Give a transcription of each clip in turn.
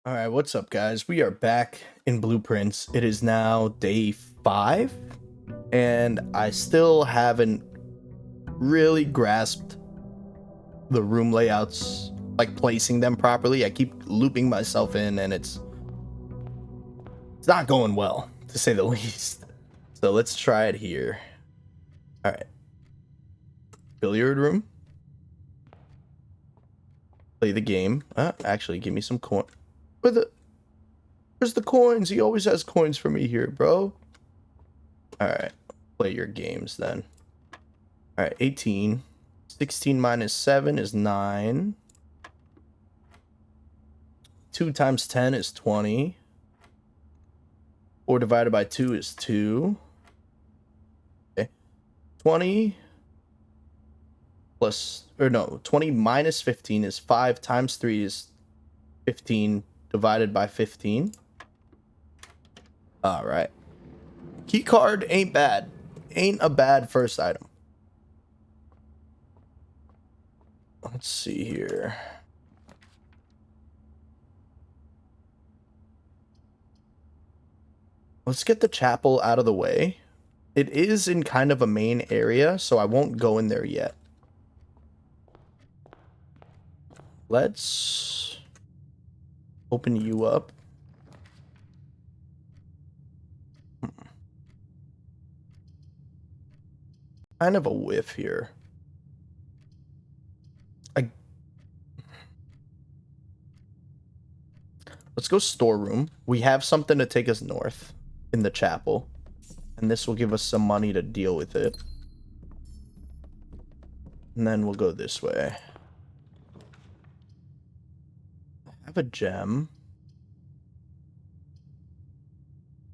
All right, what's up, guys? We are back in Blueprints. It is now day 5, and I still haven't really grasped the room layouts, like placing them properly. I keep looping myself in, and it's not going well, to say the least. So let's try it here. All right, billiard room. Play the game. Actually, give me some coin. Where's the coins? He always has coins for me here, bro. All right, play your games then. All right, 18. 16 minus 7 is 9. 2 times 10 is 20. 4 divided by 2 is 2. Okay. 20 plus, or no, 20 minus 15 is 5 times 3 is 15 divided by 15. All right. Key card ain't bad. Ain't a bad first item. Let's see here. Let's get the chapel out of the way. It is in kind of a main area, so I won't go in there yet. Let's open you up. Kind of a whiff here. Let's go storeroom. We have something to take us north in the chapel, and this will give us some money to deal with it. And then we'll go this way. I have a gem.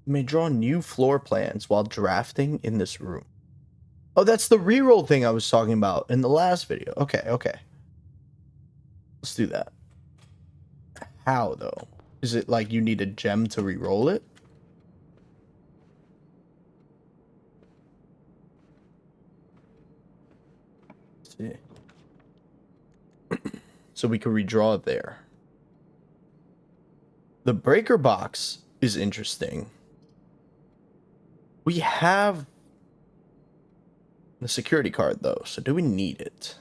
You may draw new floor plans while drafting in this room. Oh, that's the reroll thing I was talking about in the last video. Okay. Let's do that. How, though? Is it like you need a gem to re-roll it? Let's see. So we can redraw it there. The breaker box is interesting. We have the security card, though, so do we need it?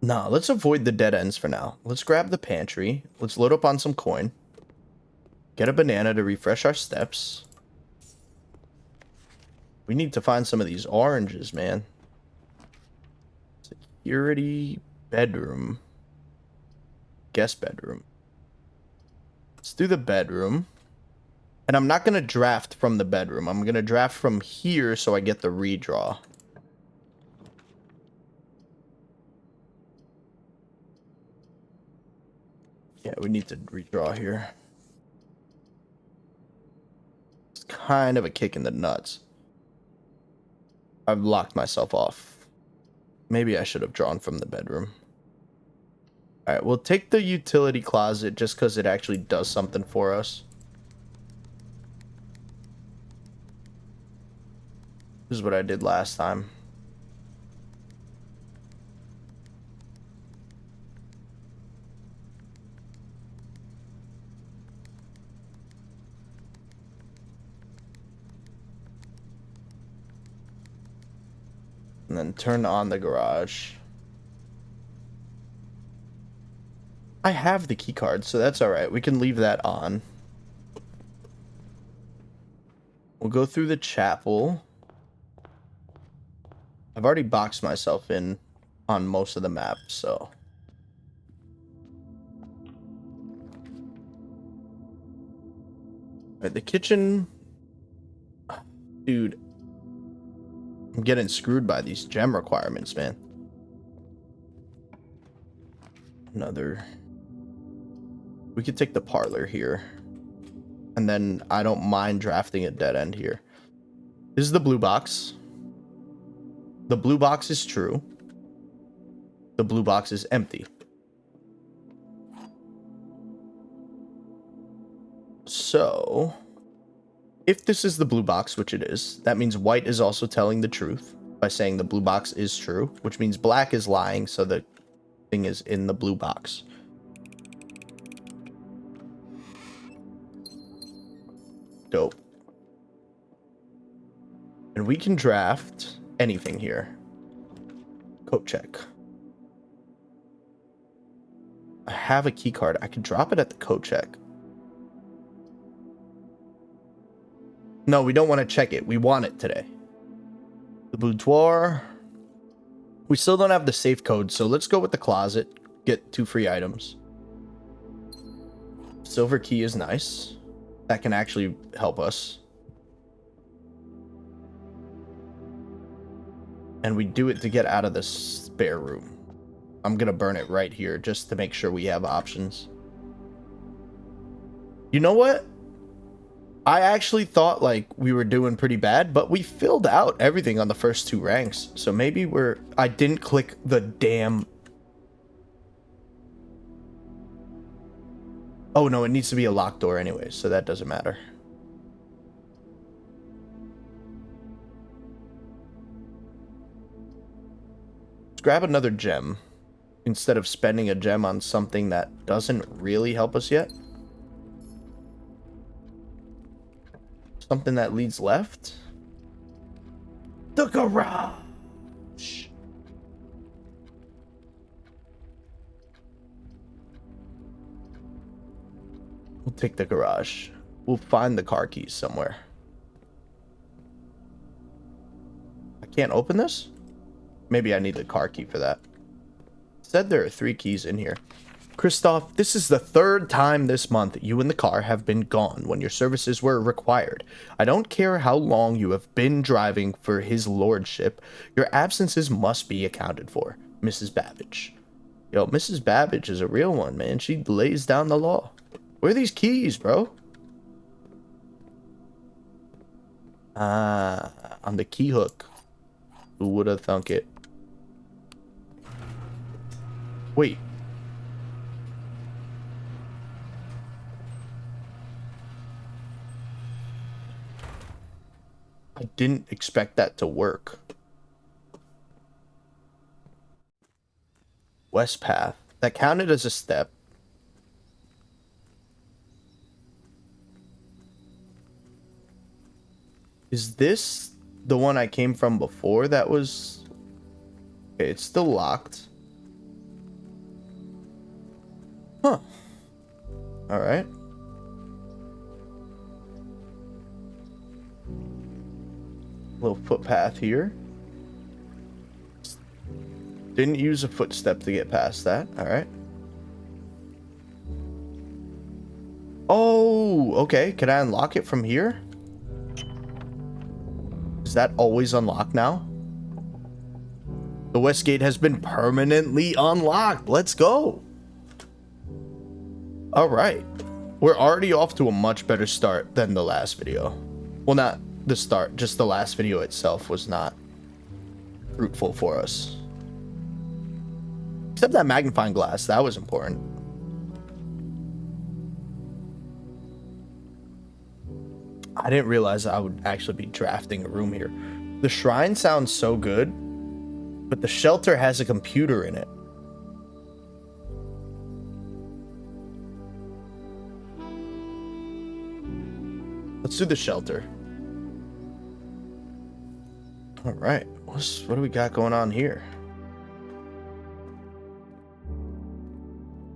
Nah, let's avoid the dead ends for now. Let's grab the pantry. Let's load up on some coin. Get a banana to refresh our steps. We need to find some of these oranges, man. Security bedroom. Guest bedroom. Let's do the bedroom. And I'm not going to draft from the bedroom. I'm going to draft from here so I get the redraw. Yeah, we need to redraw here. It's kind of a kick in the nuts. I've locked myself off. Maybe I should have drawn from the bedroom. Alright, we'll take the utility closet just because it actually does something for us. This is what I did last time. And then turn on the garage. I have the key card, so that's alright. We can leave that on. We'll go through the chapel. I've already boxed myself in on most of the map, so. Alright, the kitchen. Dude. I'm getting screwed by these gem requirements, man. Another. We could take the parlor here. And then I don't mind drafting a dead end here. This is the blue box. The blue box is true. The blue box is empty. So, if this is the blue box, which it is, that means white is also telling the truth by saying the blue box is true, which means black is lying, so the thing is in the blue box. Dope. And we can draft anything here. Coat check. I have a key card. I can drop it at the coat check. No, we don't want to check it. We want it today. The boudoir. We still don't have the safe code, so let's go with the closet. Get 2 free items. Silver key is nice. That can actually help us. And we do it to get out of the spare room. I'm gonna burn it right here just to make sure we have options. You know what? I actually thought like we were doing pretty bad, but we filled out everything on the first 2 ranks. So maybe I didn't click the damn... Oh no, it needs to be a locked door anyway, so that doesn't matter. Let's grab another gem instead of spending a gem on something that doesn't really help us yet. Something that leads left. The garage. We'll take the garage. We'll find the car keys somewhere. I can't open this? Maybe I need the car key for that. It said there are 3 keys in here. Christoph, this is the 3rd time this month you and the car have been gone when your services were required. I don't care how long you have been driving for his lordship. Your absences must be accounted for. Mrs. Babbage. Yo, Mrs. Babbage is a real one, man. She lays down the law. Where are these keys, bro? On the key hook. Who would have thunk it? Wait. I didn't expect that to work. West path. That counted as a step. Is this the one I came from before that was... Okay, it's still locked. Huh. Alright. Little footpath here. Didn't use a footstep to get past that. Alright. Oh, okay. Can I unlock it from here? Is that always unlocked now? The west gate has been permanently unlocked. Let's go. All right. We're already off to a much better start than the last video. Well, not the start, just the last video itself was not fruitful for us. Except that magnifying glass, that was important. I didn't realize I would actually be drafting a room here. The shrine sounds so good, but the shelter has a computer in it. Let's do the shelter. All right, what do we got going on here?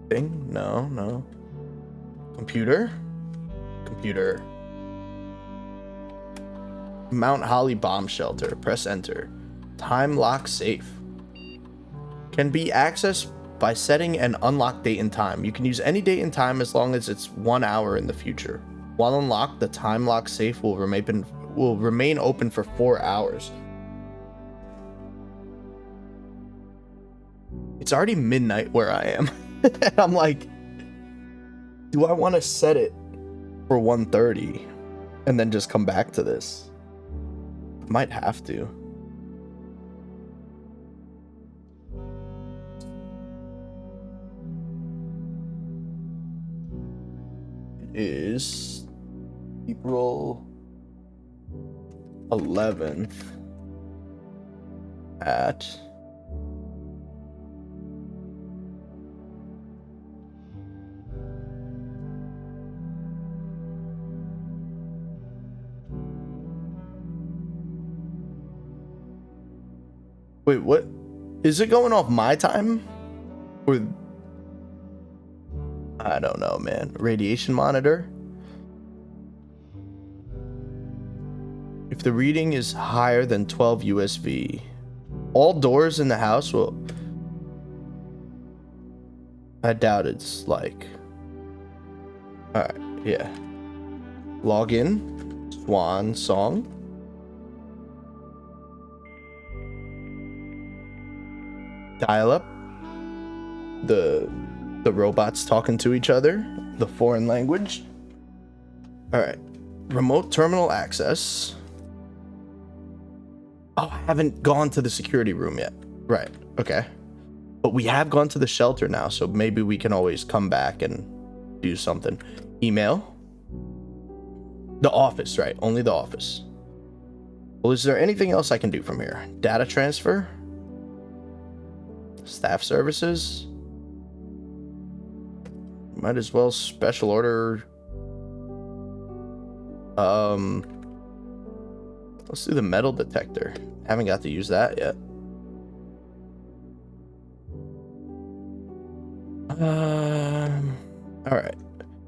Thing? No. Computer? Computer. Mount Holly bomb shelter. Press enter. Time lock safe. Can be accessed by setting an unlocked date and time. You can use any date and time as long as it's 1 hour in the future. While unlocked, the time lock safe will remain open for 4 hours. It's already midnight where I am. And I'm like, do I want to set it for 1:30 and then just come back to this? Might have to. It is April 11th. at wait, what? Is it going off my time? Or I don't know, man. Radiation monitor? If the reading is higher than 12 USV, all doors in the house will... I doubt it's like... Alright, yeah. Log in. Swan song. Dial up. The robots talking to each other. The foreign language. Alright. Remote terminal access. Oh, I haven't gone to the security room yet. Right, okay. But we have gone to the shelter now, so maybe we can always come back and do something. Email. The office, right? Only the office. Well, is there anything else I can do from here? Data transfer? Staff services? Might as well special order. Let's do the metal detector. Haven't got to use that yet. All right.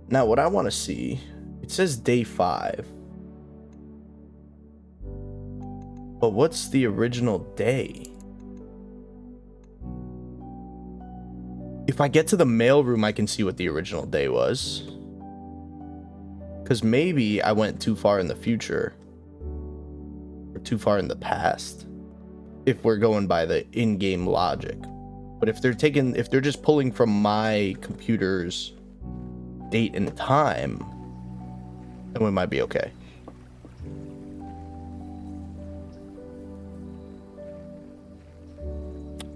Now what I want to see, it says day 5. But what's the original day? If I get to the mailroom, I can see what the original day was. Because maybe I went too far in the future. Or too far in the past. If we're going by the in-game logic. But if they're just pulling from my computer's date and time, then we might be okay.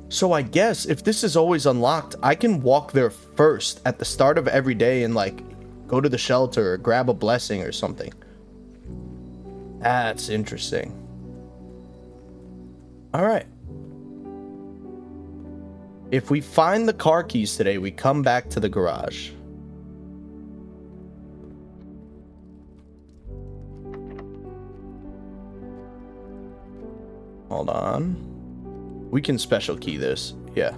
So I guess if this is always unlocked, I can walk there first at the start of every day and like go to the shelter or grab a blessing or something. That's interesting. All right. If we find the car keys today, we come back to the garage. Hold on. We can special key this. Yeah.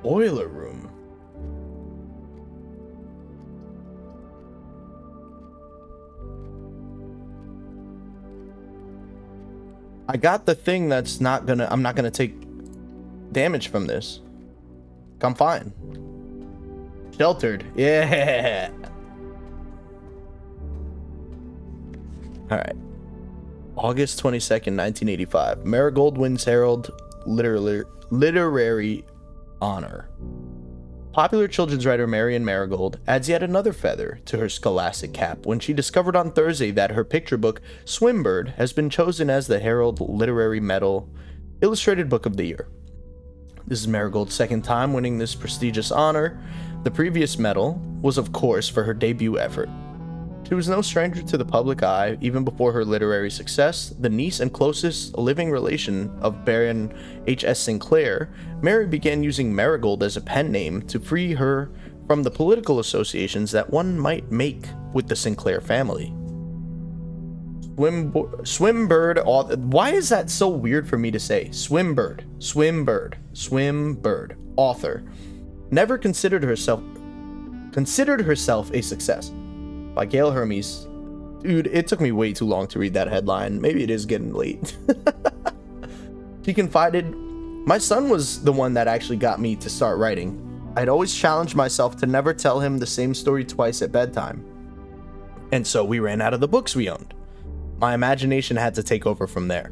Boiler room. I got the thing that's not gonna... I'm not gonna take damage from this. I'm fine. Sheltered. Yeah. Alright. August 22nd, 1985. Marigold wins Herald literary honor. Popular children's writer Marion Marigold adds yet another feather to her scholastic cap when she discovered on Thursday that her picture book, Swimbird, has been chosen as the Herald Literary Medal Illustrated Book of the Year. This is Marigold's second time winning this prestigious honor. The previous medal was, of course, for her debut effort. She was no stranger to the public eye. Even before her literary success, the niece and closest living relation of Baron H.S. Sinclair, Mary began using Marigold as a pen name to free her from the political associations that one might make with the Sinclair family. Swimbird. Why is that so weird for me to say? Swimbird. Author. Never considered herself a success. By Gail Hermes. Dude, it took me way too long to read that headline. Maybe it is getting late. She confided, "My son was the one that actually got me to start writing. I'd always challenged myself to never tell him the same story twice at bedtime. And so we ran out of the books we owned. My imagination had to take over from there."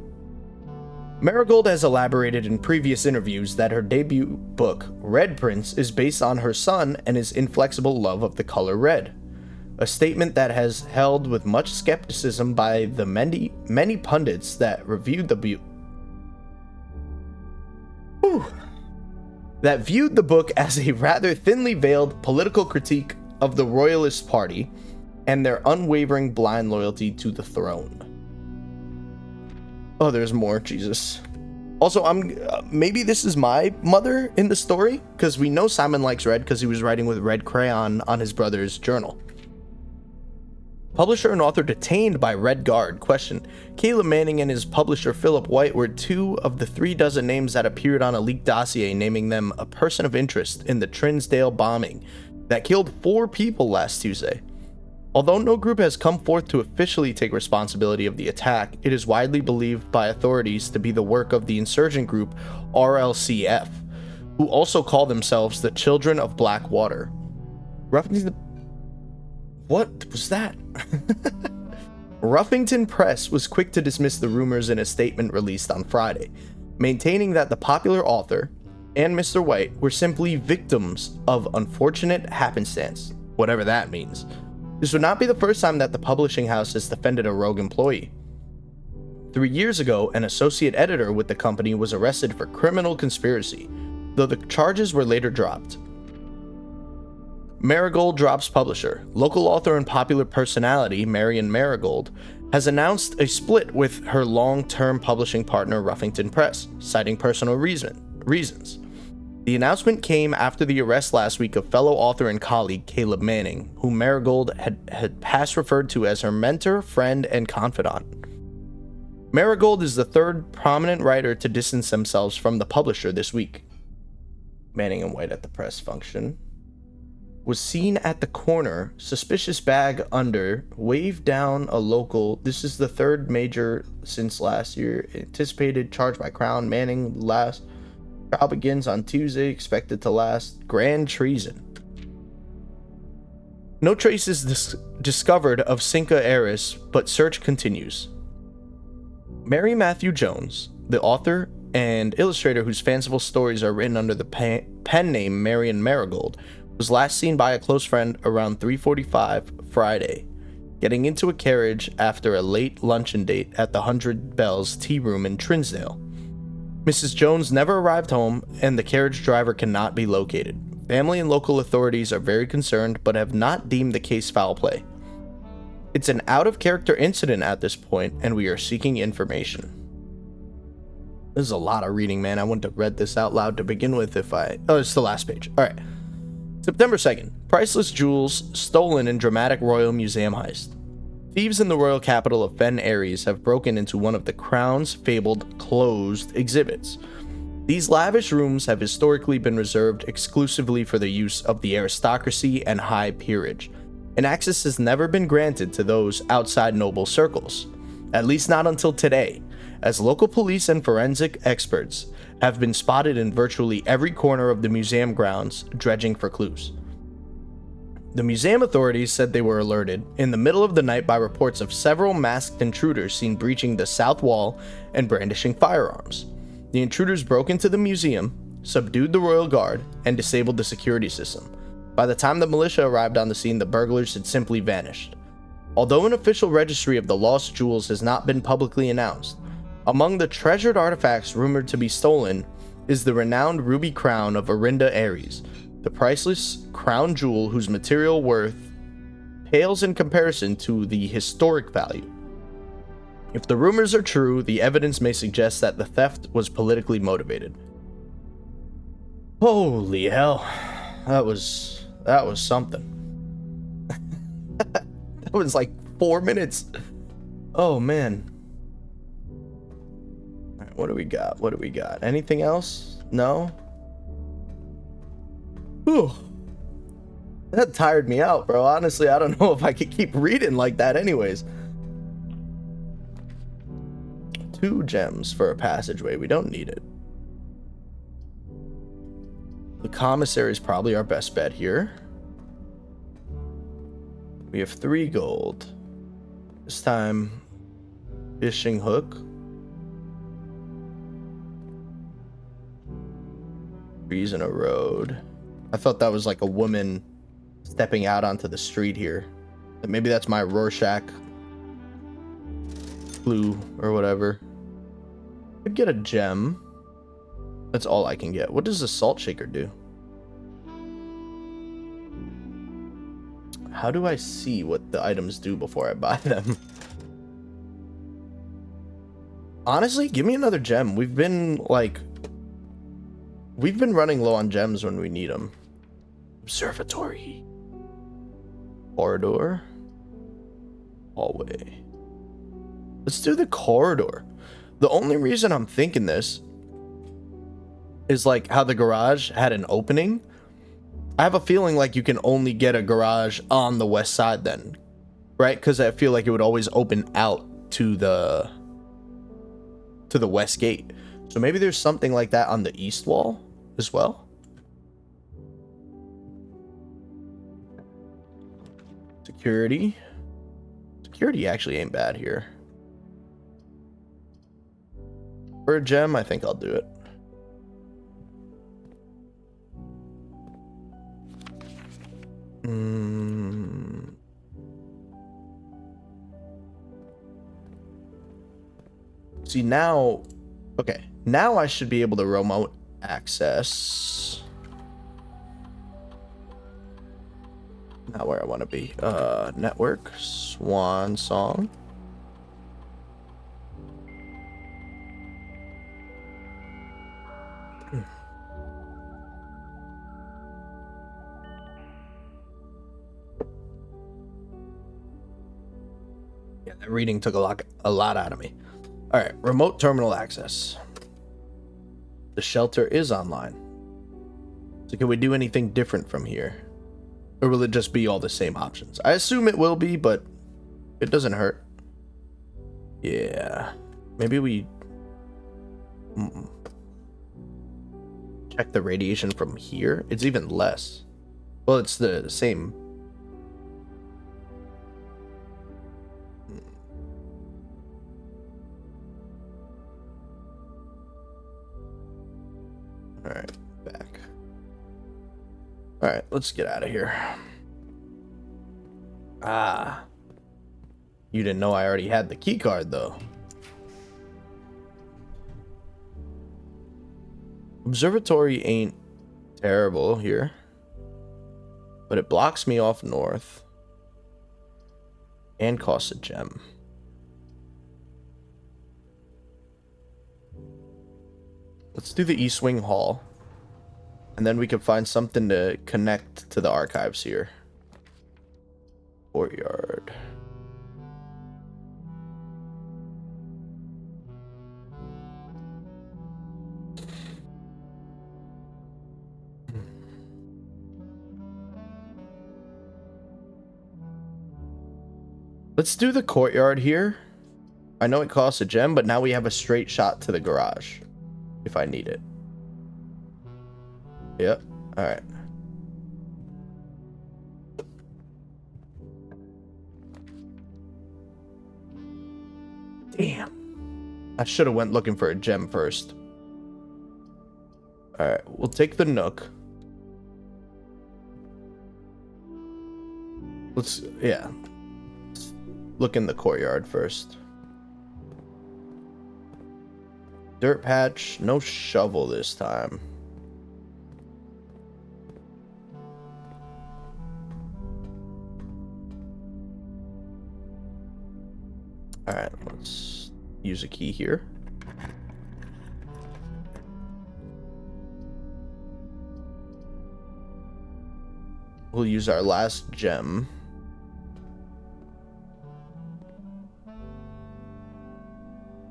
Marigold has elaborated in previous interviews that her debut book, Red Prince, is based on her son and his inflexible love of the color red. A statement that has held with much skepticism by the many pundits that reviewed the viewed the book as a rather thinly veiled political critique of the Royalist Party. and their unwavering blind loyalty to the throne. Oh, there's more. Jesus. Also, maybe this is my mother in the story, because we know Simon likes red because he was writing with red crayon on his brother's journal. Publisher and author detained by Red Guard. Question: Caleb Manning and his publisher Philip White were 2 of the 36 names that appeared on a leaked dossier naming them a person of interest in the Trinsdale bombing that killed 4 people last Tuesday. Although no group has come forth to officially take responsibility of the attack, it is widely believed by authorities to be the work of the insurgent group RLCF, who also call themselves the Children of Blackwater. What was that? Ruffington Press was quick to dismiss the rumors in a statement released on Friday, maintaining that the popular author and Mr. White were simply victims of unfortunate happenstance, whatever that means. This would not be the first time that the publishing house has defended a rogue employee. 3 years ago, an associate editor with the company was arrested for criminal conspiracy, though the charges were later dropped. Marigold drops publisher. Local author and popular personality Marion Marigold has announced a split with her long-term publishing partner Ruffington Press, citing personal reasons. The announcement came after the arrest last week of fellow author and colleague Caleb Manning, whom Marigold had past referred to as her mentor, friend, and confidant. Marigold is the 3rd prominent writer to distance themselves from the publisher this week. Manning and White at the press function was seen at the corner, suspicious bag under, waved down a local. This is the 3rd major since last year. Anticipated charge by Crown. Manning last. Trial begins on Tuesday, expected to last. Grand treason. No traces discovered of Cinca heiress, but search continues. Mary Matthew Jones, the author and illustrator whose fanciful stories are written under the pen name Marion Marigold, was last seen by a close friend around 3:45 Friday, getting into a carriage after a late luncheon date at the 100 Bells Tea Room in Trinsdale. Mrs. Jones never arrived home, and the carriage driver cannot be located. Family and local authorities are very concerned, but have not deemed the case foul play. It's an out-of-character incident at this point, and we are seeking information. This is a lot of reading, man. I wouldn't have read this out loud to begin with if I... Oh, it's the last page. All right. September 2nd. Priceless jewels stolen in dramatic Royal Museum heist. Thieves in the royal capital of Fen Aries have broken into one of the Crown's fabled closed exhibits. These lavish rooms have historically been reserved exclusively for the use of the aristocracy and high peerage, and access has never been granted to those outside noble circles, at least not until today, as local police and forensic experts have been spotted in virtually every corner of the museum grounds dredging for clues. The museum authorities said they were alerted in the middle of the night by reports of several masked intruders seen breaching the south wall and brandishing firearms. The intruders broke into the museum, subdued the royal guard, and disabled the security system. By the time the militia arrived on the scene, the burglars had simply vanished. Although an official registry of the lost jewels has not been publicly announced, among the treasured artifacts rumored to be stolen is the renowned ruby crown of Arinda Aries, the priceless crown jewel whose material worth pales in comparison to the historic value. If the rumors are true, the evidence may suggest that the theft was politically motivated. Holy hell. That was something. That was like 4 minutes. Oh man. All right, what do we got? Anything else? No? Whew. That tired me out, bro. Honestly, I don't know if I could keep reading like that anyways. 2 gems for a passageway. We don't need it. The commissary is probably our best bet here. We have 3 gold. This time, fishing hook. Trees in a road. I thought that was like a woman stepping out onto the street here. Maybe that's my Rorschach clue or whatever. Could get a gem. That's all I can get. What does the salt shaker do? How do I see what the items do before I buy them? Honestly, give me another gem. We've been running low on gems when we need them. Observatory. Corridor. Hallway. Let's do the corridor. The only reason I'm thinking this is like how the garage had an opening. I have a feeling like you can only get a garage on the west side then, right? Because I feel like it would always open out to the west gate. So maybe there's something like that on the east wall as well. Security. Security actually ain't bad here. For a gem, I think I'll do it. See now, okay, now I should be able to remote access. Not where I want to be. Network, Swan Song. Yeah, that reading took a lot out of me. All right, remote terminal access. The shelter is online. So can we do anything different from here? Or will it just be all the same options? I assume it will be, but it doesn't hurt. Yeah. Maybe we check the radiation from here. It's even less. Well, it's the same. All right, back. All right, let's get out of here. Ah. You didn't know I already had the key card though. Observatory ain't terrible here, but it blocks me off north and costs a gem. Let's do the East Wing Hall, and then we can find something to connect to the archives here. Courtyard. Let's do the courtyard here. I know it costs a gem, but now we have a straight shot to the garage if I need it. Yep. All right. Damn. I should have went looking for a gem first. All right. We'll take the Nook. Let's look in the courtyard first. Dirt patch, no shovel this time. All right, let's use a key here. We'll use our last gem.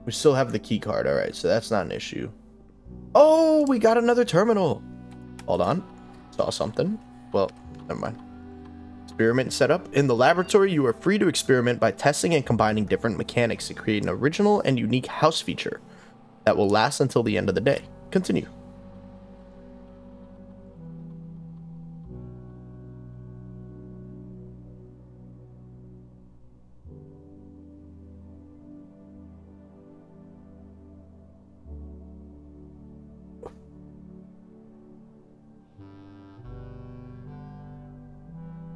We still have the key card. All right, so that's not an issue. Oh, we got another terminal. Hold on. Saw something. Well, never mind. Experiment setup. In the laboratory, you are free to experiment by testing and combining different mechanics to create an original and unique house feature that will last until the end of the day. Continue.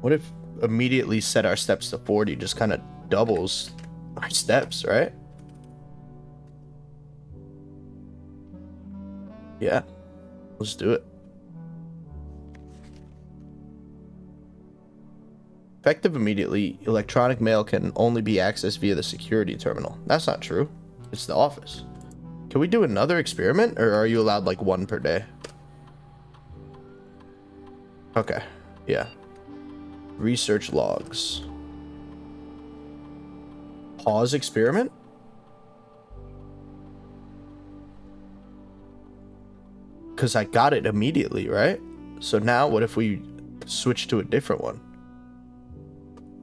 What if immediately set our steps to 40 just kind of doubles our steps, right? Yeah, let's do it. Effective immediately, electronic mail can only be accessed via the security terminal. That's not true. It's the office. Can we do another experiment, or are you allowed like one per day? Okay, yeah. Research logs. Pause experiment? Because I got it immediately, right? So now what if we switch to a different one?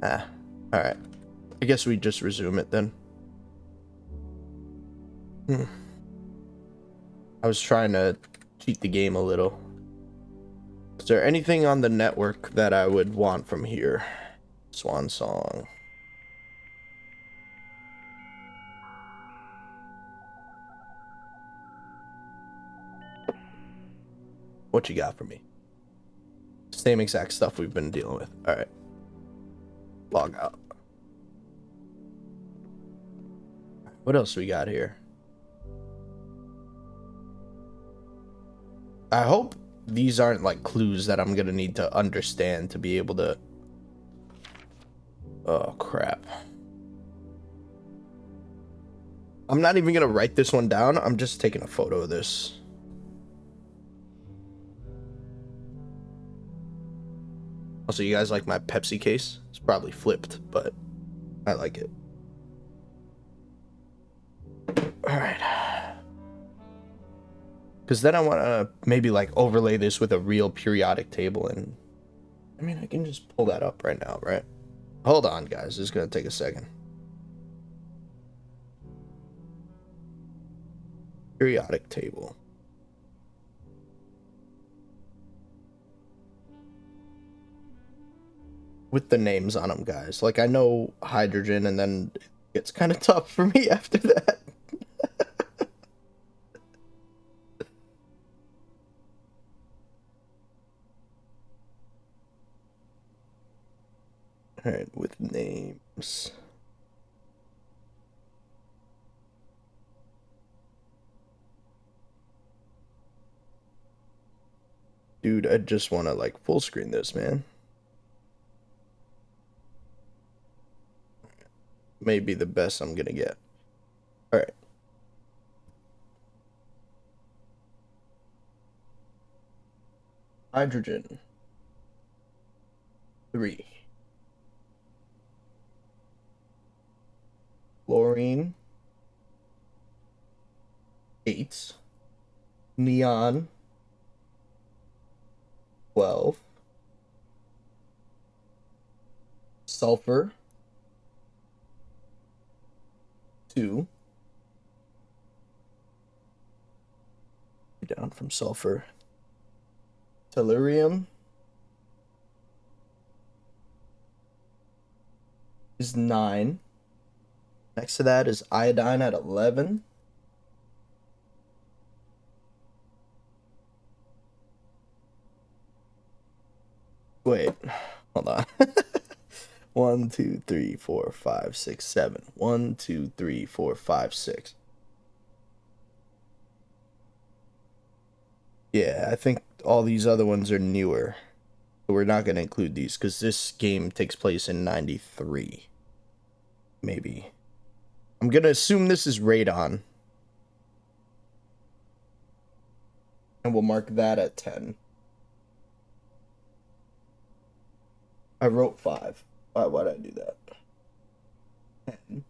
Ah, alright. I guess we just resume it then. I was trying to cheat the game a little. Is there anything on the network that I would want from here? Swan Song. What you got for me? Same exact stuff we've been dealing with. Alright. Log out. What else we got here? I hope these aren't like clues that I'm gonna need to understand to be able to... Oh, crap. I'm not even gonna write this one down. I'm just taking a photo of this. Also, you guys like my Pepsi case? It's probably flipped, but I like it. Alright. Because then I want to maybe like overlay this with a real periodic table, and I mean, I can just pull that up right now, right? Hold on, guys. It's going to take a second. Periodic table. With the names on them, guys. Like, I know hydrogen, and then it gets kind of tough for me after that. Alright, with names. Dude, I just want to, like, full screen this, man. Maybe the best I'm gonna get. Alright. Hydrogen. 3. Fluorine. 8. Neon. 12. Sulfur. 2. Down from sulfur. Tellurium is 9. Next to that is iodine at 11. Wait, hold on. 1, 2, 3, 4, 5, 6, 7. 1, 2, 3, 4, 5, 6. Yeah, I think all these other ones are newer. But we're not going to include these because this game takes place in 93. Maybe. I'm going to assume this is radon. And we'll mark that at 10. I wrote 5. Why'd I do that? 10.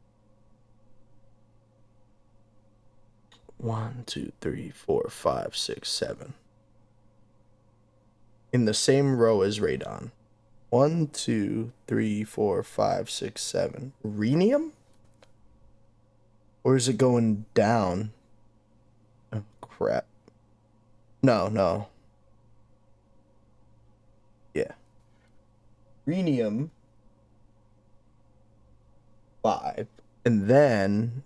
1, 2, 3, 4, 5, 6, 7. In the same row as radon. 1, 2, 3, 4, 5, 6, 7. Rhenium? Or is it going down? Oh, crap. No. Yeah. Rhenium. 5. And then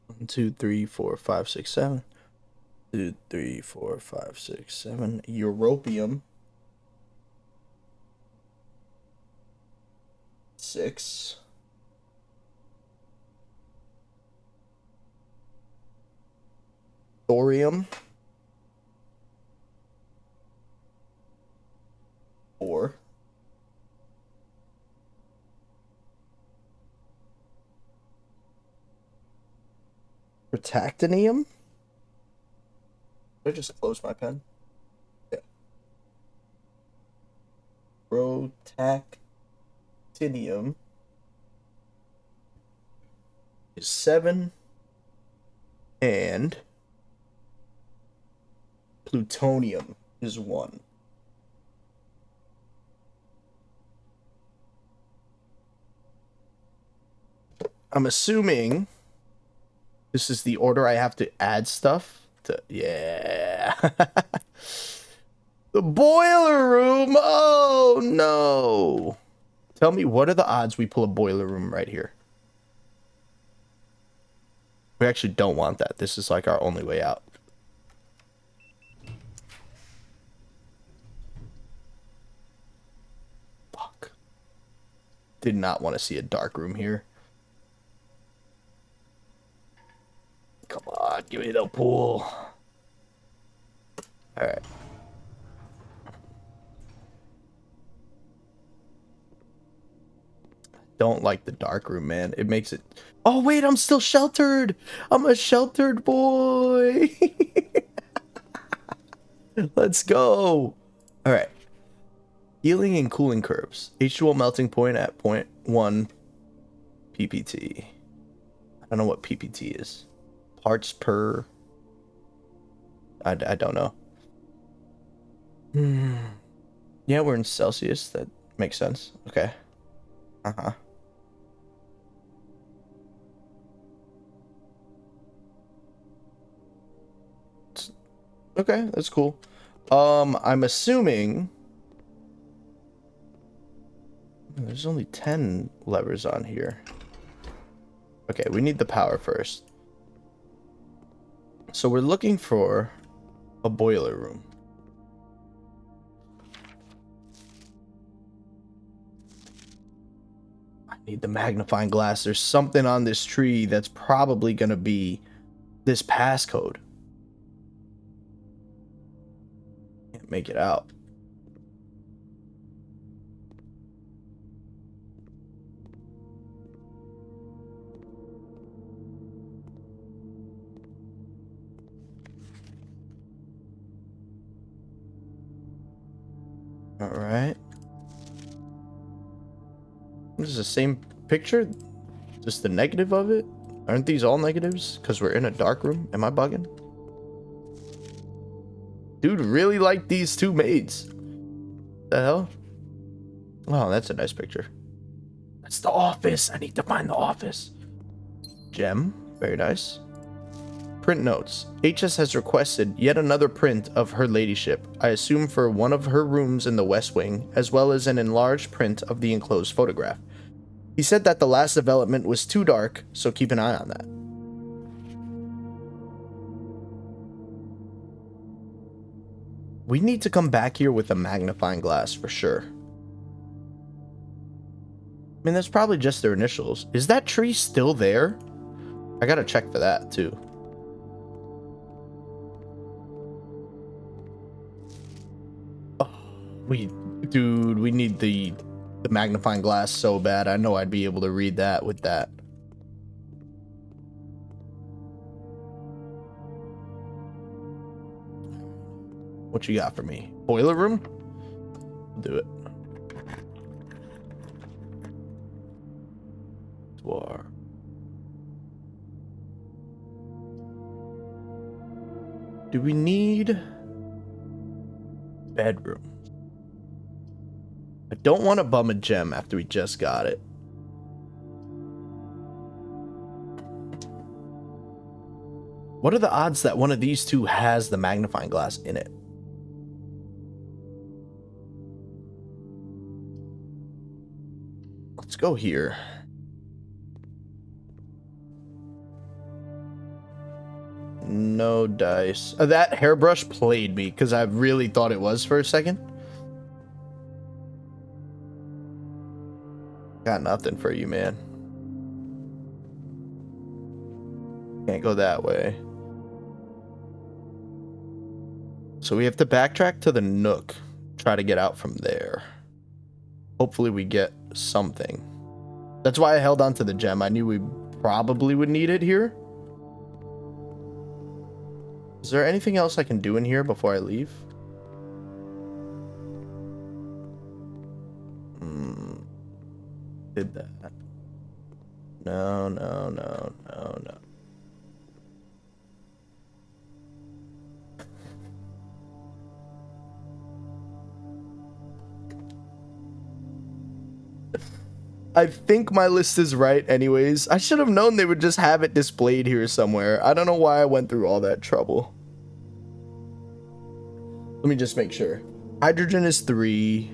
1, 2, 3, 4, 5, 6, 7. 2, 3, 4, 5, 6, 7. Europium. 6. Thorium. 4. Protactinium? Did I just close my pen? Yeah. Protactinium is 7, and plutonium is 1. I'm assuming this is the order I have to add stuff to. Yeah. The boiler room. Oh no. Tell me, what are the odds we pull a boiler room right here? We actually don't want that. This is like our only way out. Fuck. Did not want to see a dark room here. Come on, give me the pool. Alright. Don't like the dark room, man. It makes it... Oh, wait, I'm still sheltered. I'm a sheltered boy. Let's go. All right. Healing and cooling curves. H2O melting point at 0.1 ppt. I don't know what ppt is. Parts per... I don't know. Yeah, we're in Celsius. That makes sense. Okay. Uh-huh. Okay, that's cool. I'm assuming there's only 10 levers on here. Okay, we need the power first. So we're looking for a boiler room. I need the magnifying glass. There's something on this tree that's probably gonna be this passcode. Can't make it out. All right. This is the same picture, just the negative of it. Aren't these all negatives? Because we're in a dark room. Am I bugging? Dude really liked these two maids. The hell? Oh, that's a nice picture. That's the office. I need to find the office. Gem. Very nice. Print notes. HS has requested yet another print of her ladyship, I assume for one of her rooms in the West Wing, as well as an enlarged print of the enclosed photograph. He said that the last development was too dark, so keep an eye on that. We need to come back here with a magnifying glass for sure. I mean, that's probably just their initials. Is that tree still there? I gotta check for that too. Dude, we need the magnifying glass so bad. I know I'd be able to read that with that. What you got for me? Boiler room? Do it. Dwar. Do we need bedroom? I don't want to bum a gem after we just got it. What are the odds that one of these two has the magnifying glass in it? Let's go here. No dice. That hairbrush played me because I really thought it was for a second. Got nothing for you, man. Can't go that way. So we have to backtrack to the Nook. Try to get out from there. Hopefully we get something. That's why I held on to the gem. I knew we probably would need it here. Is there anything else I can do in here before I leave? Did that. No, no, no, no, no. I think my list is right anyways. I should have known they would just have it displayed here somewhere. I don't know why I went through all that trouble. Let me just make sure. Hydrogen is 3.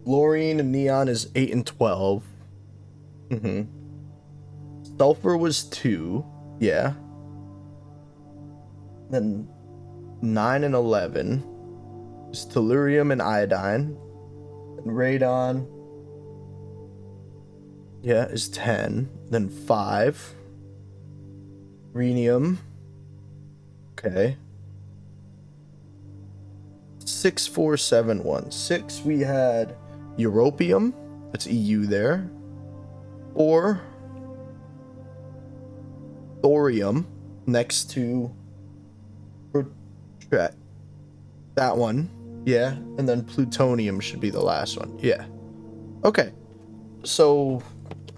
Fluorine and neon is 8 and 12. Sulfur was 2. Yeah. Then 9 and 11 is tellurium and iodine. And radon, yeah, is 10. Then 5. Rhenium. Okay. 6, 4, 7, 1. 6, we had europium. That's EU there. 4. Thorium. Next to that one. Yeah. And then plutonium should be the last one. Yeah. Okay. So,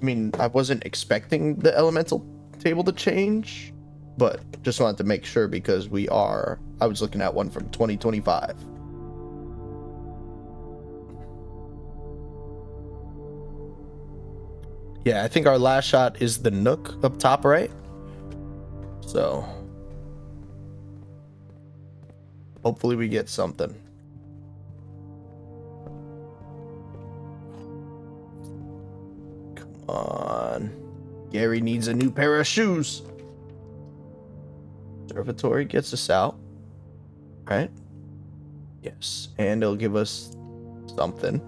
I mean, I wasn't expecting the elemental table to change, but just wanted to make sure because I was looking at one from 2025. Yeah, I think our last shot is the Nook up top right. So, hopefully we get something. Come on. Gary needs a new pair of shoes. Observatory gets us out. Right? Yes. And it'll give us something.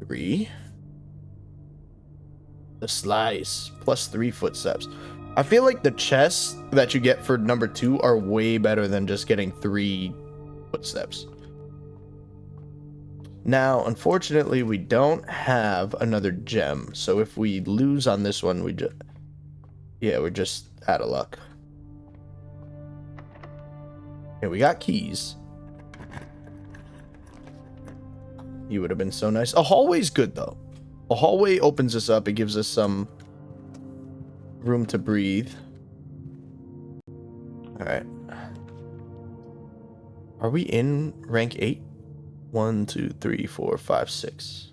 Three. The slice. Plus 3 footsteps. I feel like the chests that you get for number 2 are way better than just getting 3 footsteps. Now, unfortunately, we don't have another gem. So if we lose on this one, we're just out of luck. Yeah, we got keys. You would have been so nice. A hallway's good, though. A hallway opens us up. It gives us some room to breathe. All right. Are we in rank 8? 1, 2, 3, 4, 5, 6.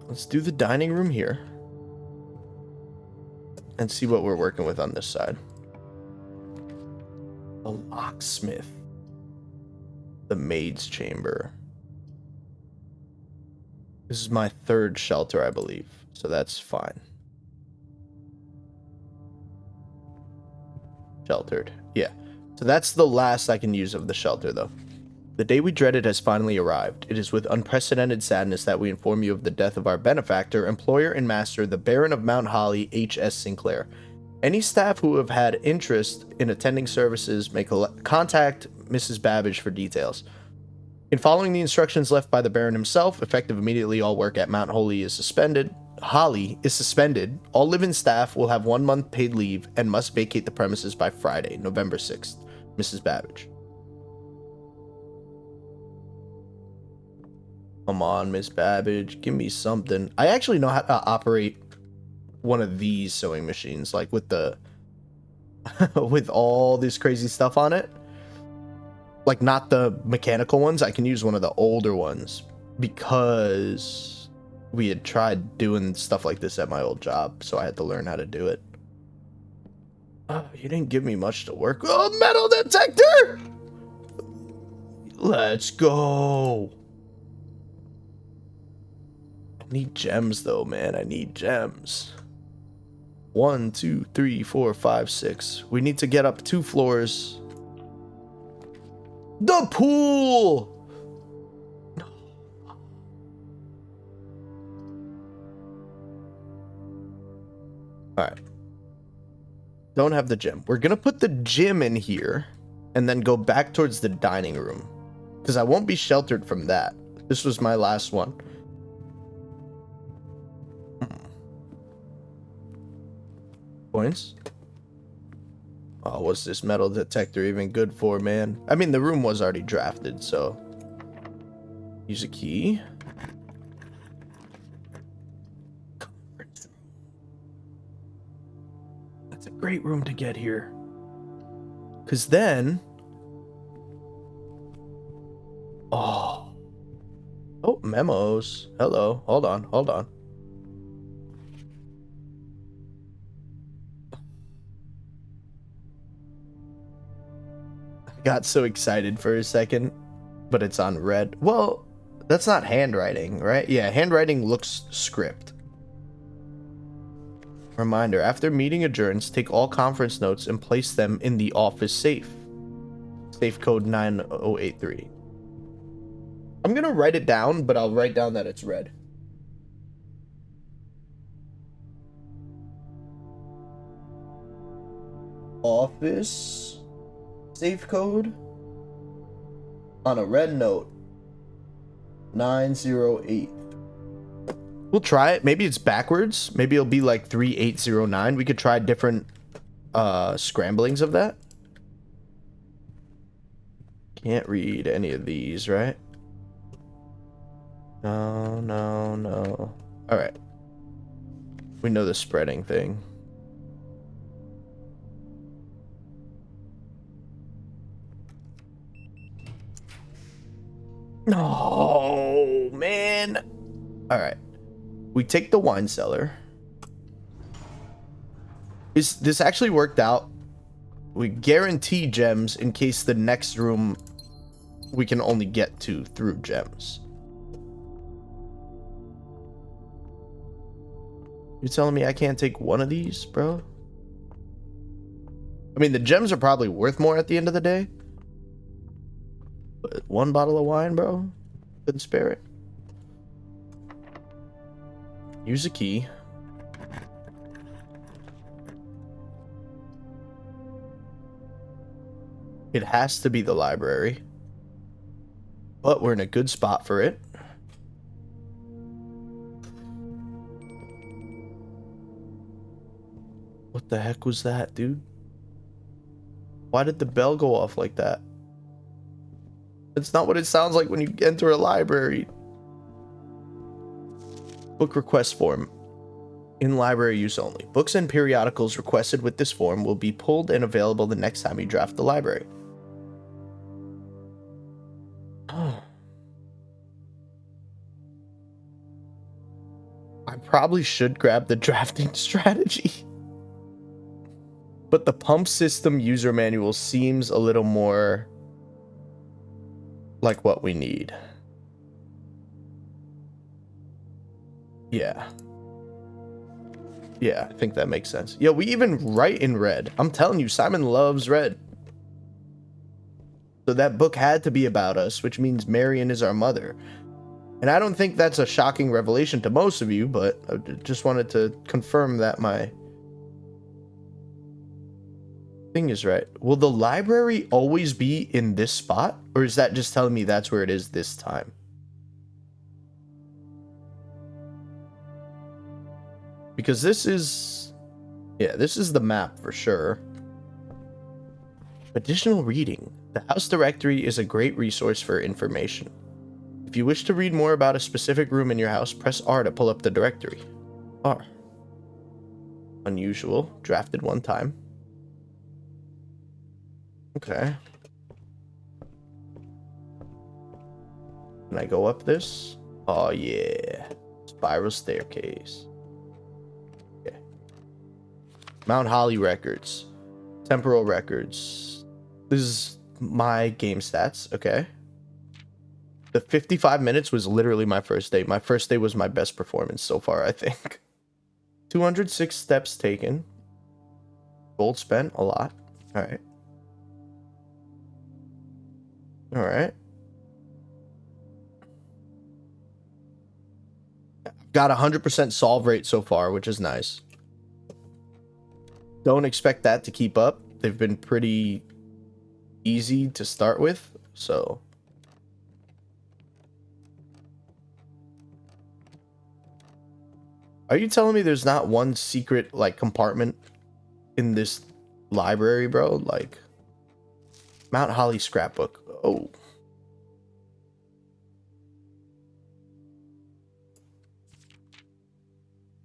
Let's do the dining room here. And see what we're working with on this side. The locksmith. The maid's chamber. This is my 3rd shelter, I believe. So that's fine. Sheltered. Yeah. So that's the last I can use of the shelter, though. The day we dreaded has finally arrived. It is with unprecedented sadness that we inform you of the death of our benefactor, employer, and master, the Baron of Mount Holly, H.S. Sinclair. Any staff who have had interest in attending services may contact Mrs. Babbage for details. In following the instructions left by the Baron himself, effective immediately, all work at Mount Holly is suspended. All live-in staff will have 1 month paid leave and must vacate the premises by Friday, November 6th. Mrs. Babbage. Come on, Miss Babbage. Give me something. I actually know how to operate one of these sewing machines, like with the with all this crazy stuff on it. Like, not the mechanical ones. I can use one of the older ones because we had tried doing stuff like this at my old job, so I had to learn how to do it. Oh, you didn't give me much to work with. Oh, metal detector! Let's go. I need gems, though, man. I need gems. 1, 2, 3, 4, 5, 6. We need to get up 2 floors. The pool! Alright. Don't have the gym. We're gonna put the gym in here and then go back towards the dining room. Because I won't be sheltered from that. This was my last one. Points? Oh, what's this metal detector even good for, man? I mean, the room was already drafted, so... Use a key. That's a great room to get here. Because then... Oh, memos. Hello. Hold on. I got so excited for a second, but it's on red. Well, that's not handwriting, right? Yeah, handwriting looks script. Reminder, after meeting adjourns, take all conference notes and place them in the office safe. Safe code 9083. I'm gonna write it down, but I'll write down that it's red. Office safe code on a red note. 908. We'll try it. Maybe it's backwards. Maybe it'll be like 3809. We could try different scramblings of that. Can't read any of these, right? No. All right. We know the spreading thing. Oh, man. All right. We take the wine cellar. This actually worked out. We guarantee gems in case the next room we can only get to through gems. You telling me I can't take one of these, bro? I mean, the gems are probably worth more at the end of the day. But one bottle of wine, bro? Couldn't spare it. Use a key. It has to be the library. But we're in a good spot for it. What the heck was that, dude? Why did the bell go off like that? It's not what it sounds like when you enter a library. Book request form. In library use only. Books and periodicals requested with this form will be pulled and available the next time you draft the library. Oh. I probably should grab the drafting strategy. But the pump system user manual seems a little more like what we need. Yeah, I think that makes sense. Yeah, we even write in red. I'm telling you, Simon loves red. So that book had to be about us, which means Marion is our mother. And I don't think that's a shocking revelation to most of you, but I just wanted to confirm that my thing is right. Will the library always be in this spot? Or is that just telling me that's where it is this time? Because this is... Yeah, this is the map for sure. Additional reading. The house directory is a great resource for information. If you wish to read more about a specific room in your house, press R to pull up the directory. R. Unusual. Drafted one time. Okay. Can I go up this? Oh, yeah. Spiral staircase. Okay. Mount Holly records. Temporal records. This is my game stats. Okay. The 55 minutes was literally my first day. My first day was my best performance so far, I think. 206 steps taken. Gold spent, a lot. All right. All right. Got 100% solve rate so far, which is nice. Don't expect that to keep up. They've been pretty easy to start with, so Are you telling me there's not one secret, like, compartment in this library, bro? Like, Mount Holly scrapbook. Oh.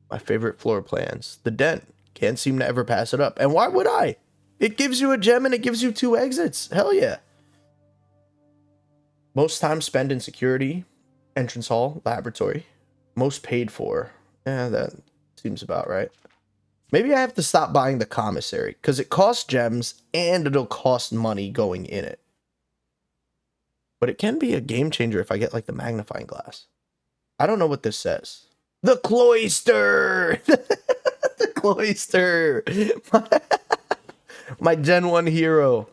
My favorite floor plans. The dent. Can't seem to ever pass it up. And why would I? It gives you a gem and it gives you 2 exits. Hell yeah. Most time spent in security. Entrance hall. Laboratory. Most paid for. Yeah, that seems about right. Maybe I have to stop buying the commissary. Because it costs gems and it'll cost money going in it. But it can be a game changer if I get, like, the magnifying glass. I don't know what this says. The cloister! The cloister! My Gen 1 hero.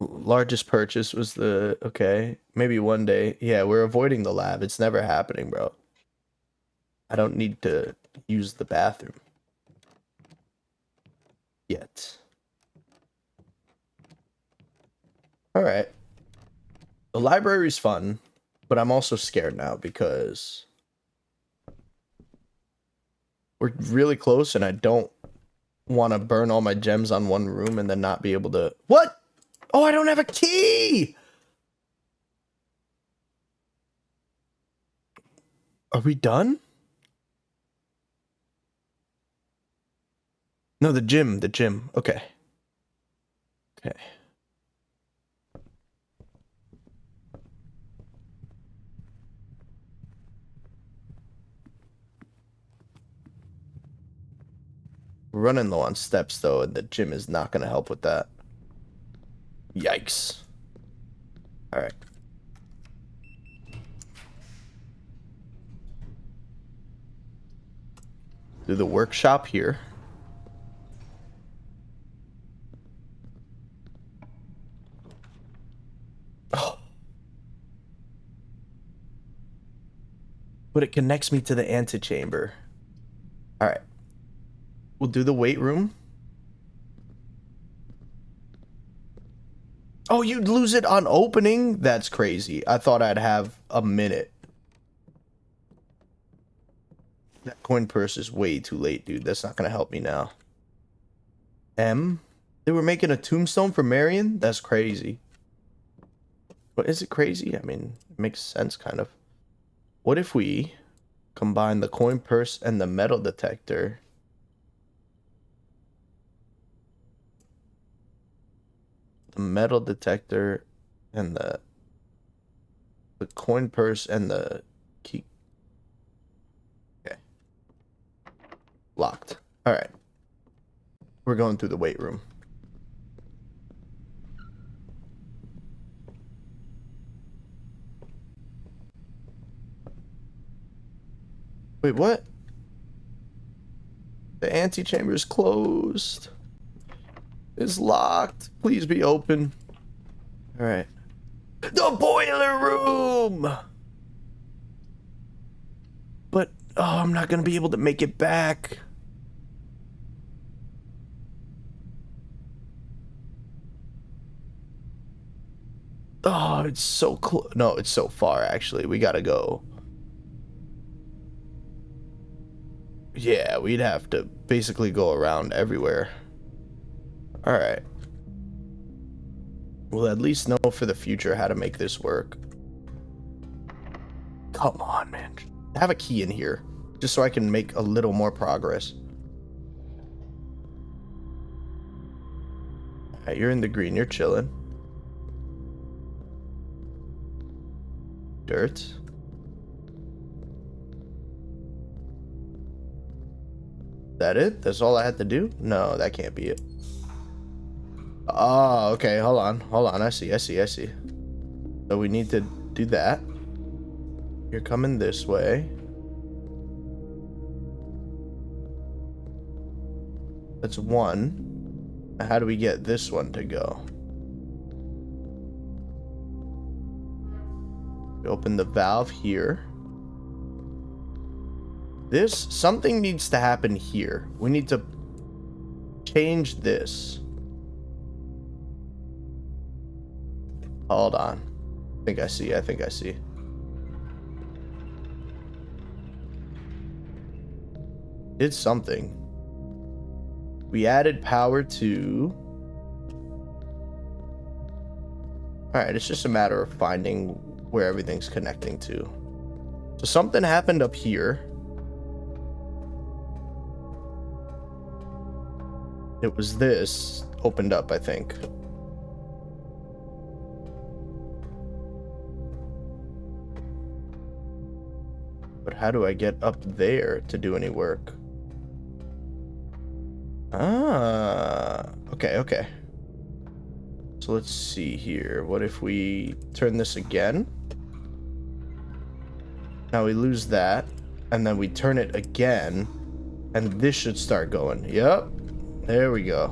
Largest purchase was the... Okay, maybe one day. Yeah, we're avoiding the lab. It's never happening, bro. I don't need to use the bathroom. Yet. Alright. The library's fun, but I'm also scared now because we're really close and I don't want to burn all my gems on one room and then not be able to... What? Oh, I don't have a key! Are we done? No, the gym. Okay. Okay. We're running low on steps, though, and the gym is not going to help with that. Yikes. Alright. Do the workshop here. Oh. But it connects me to the antechamber. Alright. We'll do the weight room. Oh, you'd lose it on opening? That's crazy. I thought I'd have a minute. That coin purse is way too late, dude. That's not gonna help me now. M? They were making a tombstone for Marion? That's crazy. But is it crazy? I mean, it makes sense, kind of. What if we combine the coin purse and the metal detector? The metal detector and the coin purse and the key. Okay. Locked. All right. We're going through the weight room. Wait, what? The antechamber is closed. It's locked. Please be open. All right. The boiler room! But, oh, I'm not gonna be able to make it back. Oh, it's so close. No, it's so far, actually. We gotta go. Yeah, we'd have to basically go around everywhere. Alright. We'll at least know for the future how to make this work. Come on, man. Have a key in here. Just so I can make a little more progress. Alright, you're in the green. You're chilling. Dirt. That it? That's all I had to do? No, that can't be it. Oh, okay. Hold on. I see. So we need to do that. You're coming this way. That's one. How do we get this one to go? We open the valve here. Something needs to happen here. We need to change this. Hold on. I think I see. did something. We added power to... Alright, it's just a matter of finding where everything's connecting to. So something happened up here. It was this opened up, I think. But how do I get up there to do any work? Ah, okay. So let's see here. What if we turn this again? Now we lose that, and then we turn it again, and this should start going. Yep, there we go.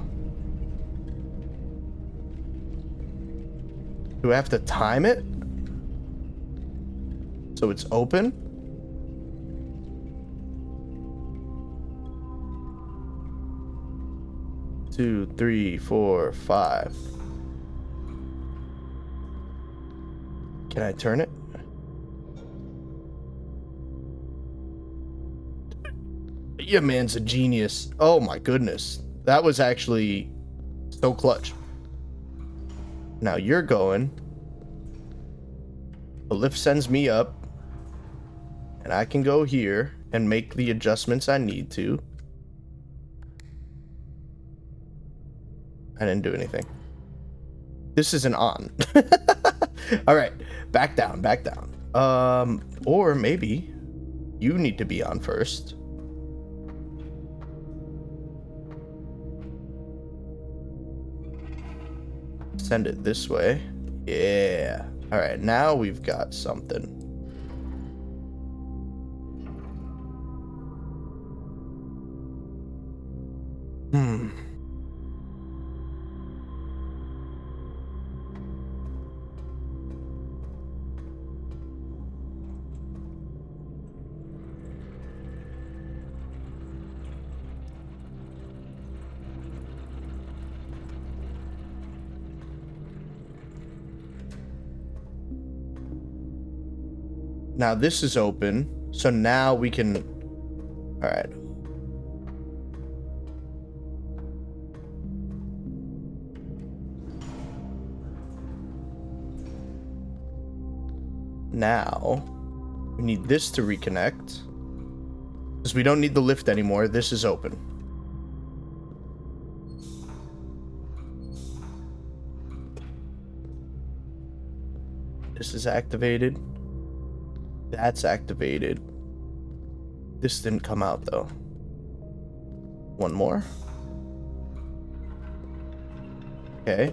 Do I have to time it? So it's open? Two, three, four, five. Can I turn it? Yeah, man's a genius. Oh my goodness. That was actually so clutch. Now you're going. The lift sends me up. And I can go here and make the adjustments I need to. I didn't do anything. This isn't on. All right, back down. Or maybe you need to be on first. Send it this way. Yeah. All right, now we've got something. Now this is open, so now we can... All right. Now, we need this to reconnect. Because we don't need the lift anymore, this is open. This is activated. That's activated. This didn't come out though. One more. Okay.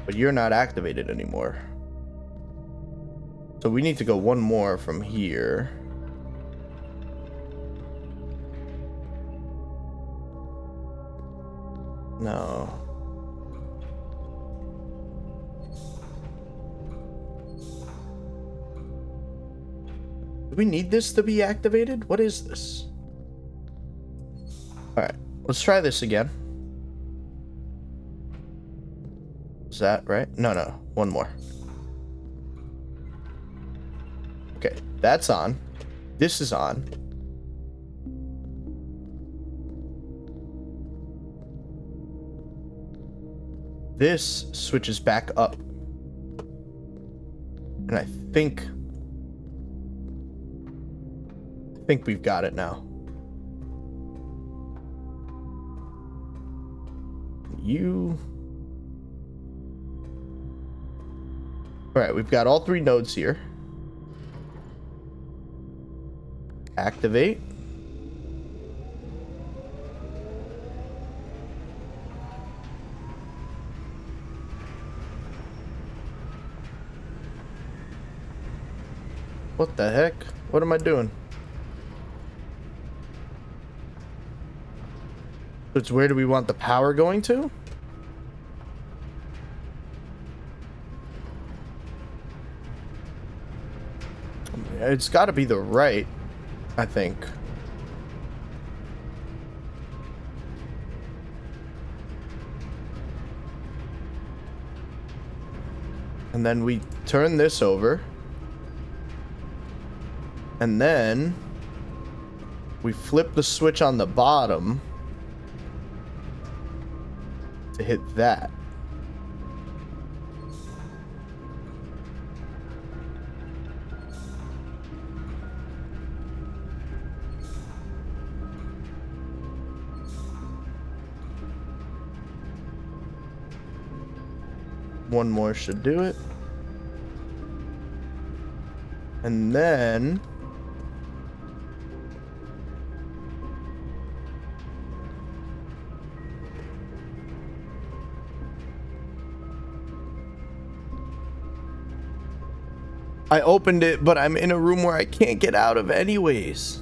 But you're not activated anymore. So we need to go one more from here. No. Do we need this to be activated? What is this? Alright, let's try this again. Is that right? No, one more. Okay, that's on. This is on. This switches back up. And I think we've got it now. Alright, we've got all three nodes here. Activate. What the heck? What am I doing? It's where do we want the power going to? It's got to be the right, I think. And then we turn this over. And then we flip the switch on the bottom to hit that. One more should do it. And then I opened it, but I'm in a room where I can't get out of anyways.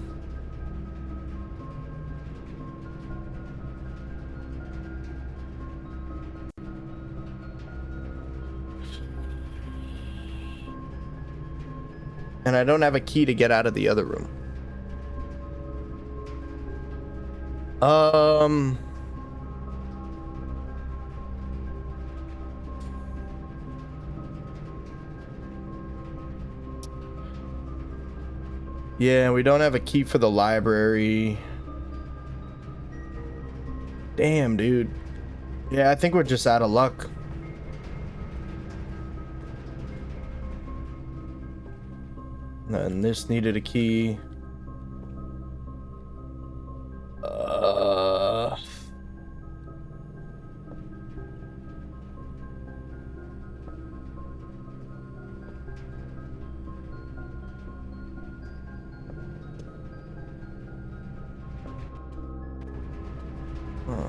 And I don't have a key to get out of the other room. Yeah, we don't have a key for the library. Damn, dude. Yeah, I think we're just out of luck. And this needed a key.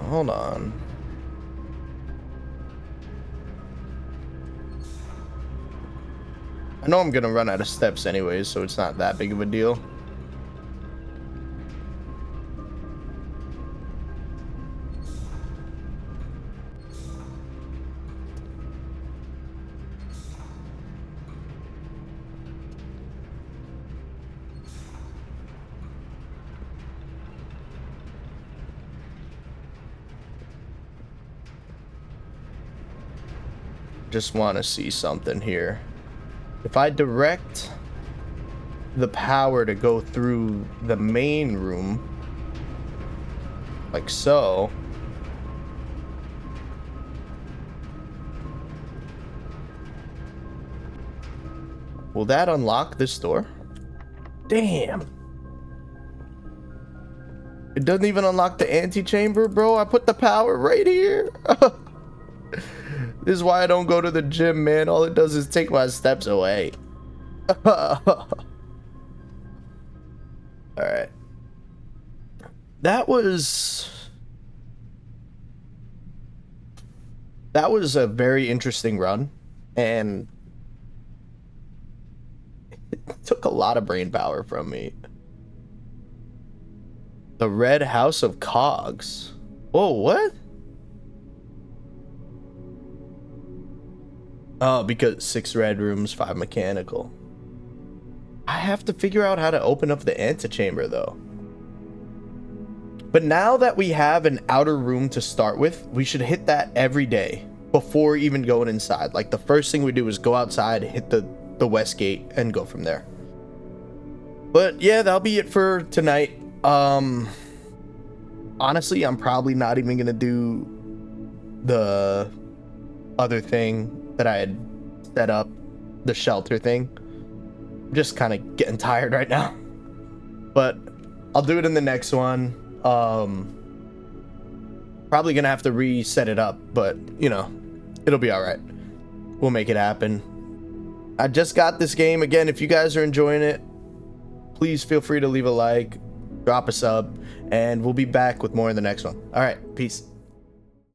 Hold on. I know I'm gonna run out of steps anyways, so it's not that big of a deal. Just want to see something here. If I direct the power to go through the main room, like so, will that unlock this door? Damn. It doesn't even unlock the antechamber, bro. I put the power right here. This is why I don't go to the gym, man. All it does is take my steps away. Alright. That was a very interesting run. And it took a lot of brain power from me. The Red House of Cogs. Whoa, what? Oh, because 6 red rooms, 5 mechanical. I have to figure out how to open up the antechamber, though. But now that we have an outer room to start with, we should hit that every day before even going inside. Like, the first thing we do is go outside, hit the west gate, and go from there. But yeah, that'll be it for tonight. Honestly, I'm probably not even gonna do the other thing that I had set up, the shelter thing. I'm just kind of getting tired right now, but I'll do it in the next one. Probably gonna have to reset it up, but you know, it'll be all right. We'll make it happen. I just got this game. Again, if you guys are enjoying it, please feel free to leave a like, drop a sub, and we'll be back with more in the next one. All right, peace.